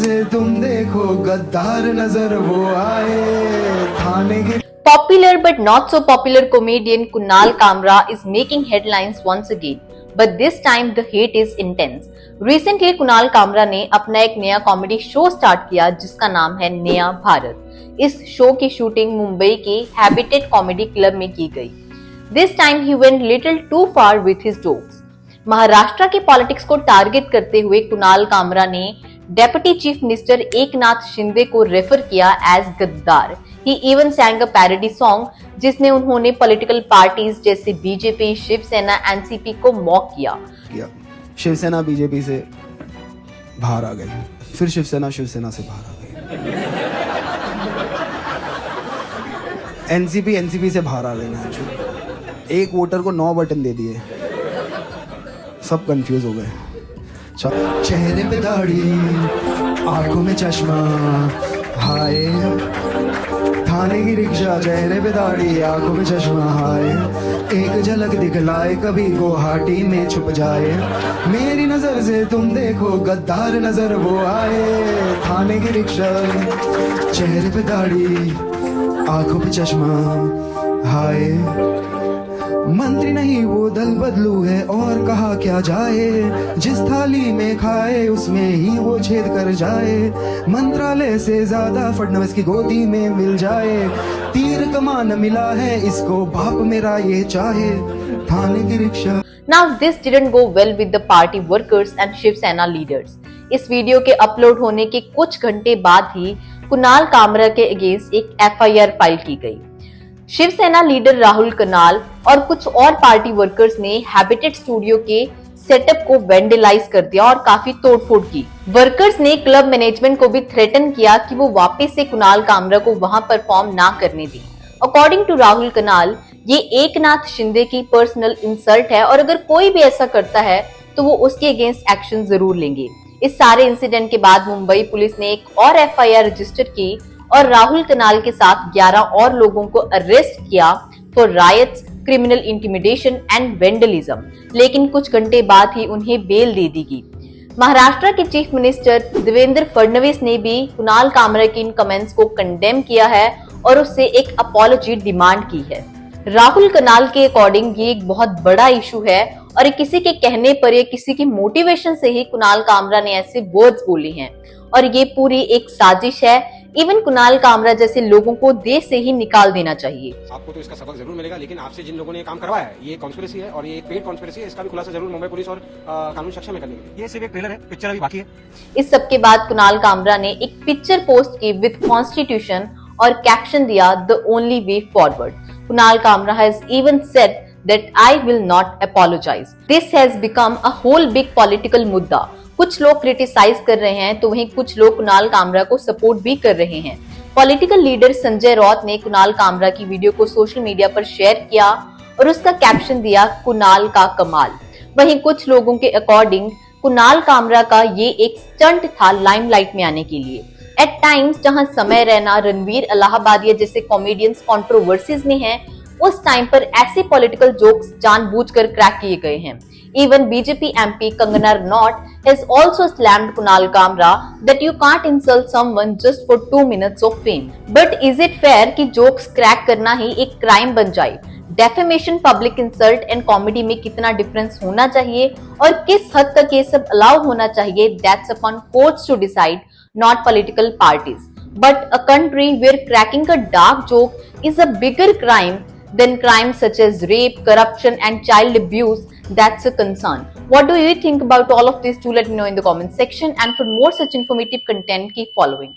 से तुम देखो गद्दार नजर वो आए थाने की। Popular but not so popular comedian Kunal Kamra is making headlines once again, but this time the hate is intense. Recently Kunal Kamra ने अपना एक नया कॉमेडी शो स्टार्ट किया जिसका नाम है नया भारत। इस शो की शूटिंग मुंबई के हैबिटेट कॉमेडी क्लब में की गई। This time he went little too far with his jokes. Maharashtra के पॉलिटिक्स को टारगेट करते हुए कुणाल कामरा ने deputy chief minister Eknath Shinde को रेफर किया एज गद्दार। He even sang a parody song जिसमें उन्होंने पॉलिटिकल पार्टीज जैसे बीजेपी, शिवसेना, एनसीपी को मॉक किया। शिवसेना बीजेपी से बाहर आ गई, फिर शिवसेना से बाहर आ गई, एनसीपी से बाहर आ गई ना। एक वोटर को 9 बटन दे दिए, सब कंफ्यूज हो गए। चेहरे पे दाढ़ी, आंखों में चश्मा, हाय थाने की रिक्शा, चेहरे पे दाढ़ी, आंखों में चश्मा, हाय एक झलक दिखलाए कभी गुवाहाटी में छुप जाए। मेरी नजर से तुम देखो गद्दार नजर वो आए थाने की रिक्शा, चेहरे पे दाढ़ी, आंखों पे चश्मा, हाय मंत्री नहीं वो दल बदलू है और कहा क्या जाए, जिस थाली में खाए उसमें ही वो छेद कर जाए। मंत्रालय से ज्यादा फडणवीस की गोदी में मिल जाए, तीर कमान मिला है इसको बाप मेरा ये चाहे थाने की rickshaw. Now this didn't go well with the party workers and Shiv Sena leaders. इस वीडियो के अपलोड होने के कुछ घंटे बाद ही कुणाल कामरा के अगेंस्ट एक FIR फाइल की गई। शिवसेना लीडर राहुल कनाल और कुछ और पार्टी वर्कर्स ने हैबिटेट स्टूडियो के सेटअप को वेंडलाइज कर दिया और काफी तोड़फोड़ की। वर्कर्स ने क्लब मैनेजमेंट को भी थ्रेटन किया कि वो वापस से कुणाल कामरा को वहां परफॉर्म ना करने दें। अकॉर्डिंग टू राहुल कनाल, ये एकनाथ शिंदे की पर्सनल इंसल्ट है और अगर कोई भी ऐसा करता है तो वो उसके अगेंस्ट एक्शन जरूर लेंगे। इस सारे इंसिडेंट के बाद मुंबई पुलिस ने एक और FIR रजिस्टर की और राहुल कनाल के साथ 11 और लोगों को अरेस्ट किया for riots, criminal intimidation and vandalism. लेकिन कुछ घंटे बाद ही उन्हें बेल दे दी गई। महाराष्ट्र के चीफ मिनिस्टर देवेंद्र फडणवीस ने भी कुणाल कामरा के इन कमेंट्स को कंडेम किया है और उससे एक अपॉलॉजी डिमांड की है। राहुल कनाल के अकॉर्डिंग ये एक बहुत बड़ा इशू है और किसी के कहने पर या किसी की मोटिवेशन से ही कुणाल कामरा ने ऐसे वर्ड्स बोले हैं और ये पूरी एक साजिश है। इवन कुणाल कामरा जैसे लोगों को देश से ही निकाल देना चाहिए। आपको तो इसका सबक जरूर मिलेगा, लेकिन आपसे जिन लोगों ने काम करवाया है ये कॉन्स्पिरेसी है और ये एक पेड कॉन्स्पिरेसी है। इसका भी खुलासा जरूर मुंबई पुलिस और कानून शाखा में करेंगे। ये सिर्फ एक ट्रेलर है, पिक्चर अभी बाकी है। इस सब के बाद कुणाल कामरा ने एक पिक्चर पोस्ट की विद कॉन्स्टिट्यूशन और कैप्शन दिया the only way forward. Kunal Kamra has even said that I will not apologize. This has become a whole big political मुद्दा। कुछ लोग क्रिटिसाइज कर रहे हैं तो वहीं कुछ लोग कुणाल कामरा को सपोर्ट भी कर रहे हैं। पॉलिटिकल लीडर संजय राउत ने कुणाल कामरा की वीडियो को सोशल मीडिया पर शेयर किया और उसका कैप्शन दिया कुणाल का कमाल। वहीं कुछ लोगों के अकॉर्डिंग कुणाल कामरा का ये एक स्टंट था लाइमलाइट में आने के लिए। एट टाइम्स जहां समय रैना, रणवीर अलाहाबादिया जैसे कॉमेडियंस कंट्रोवर्सीज में हैं, उस टाइम पर ऐसे पॉलिटिकल जोक्स जानबूझकर क्रैक किए गए हैं। Even BJP MP Kangana Ranaut has also slammed Kunal Kamra that you can't insult someone just for 2 minutes of fame. But is it fair कि जोक्स क्रैक करना ही एक क्राइम बन जाए? Defamation, public insult and comedy में कितना difference होना चाहिए और किस हद तक ये सब अलाउ होना चाहिए, that's upon courts to decide, not political parties. But a country where cracking a dark joke is a bigger crime than crimes such as rape, corruption and child abuse, that's a concern. What do you think about all of this? Do let me know in the comment section, and for more such informative content, keep following.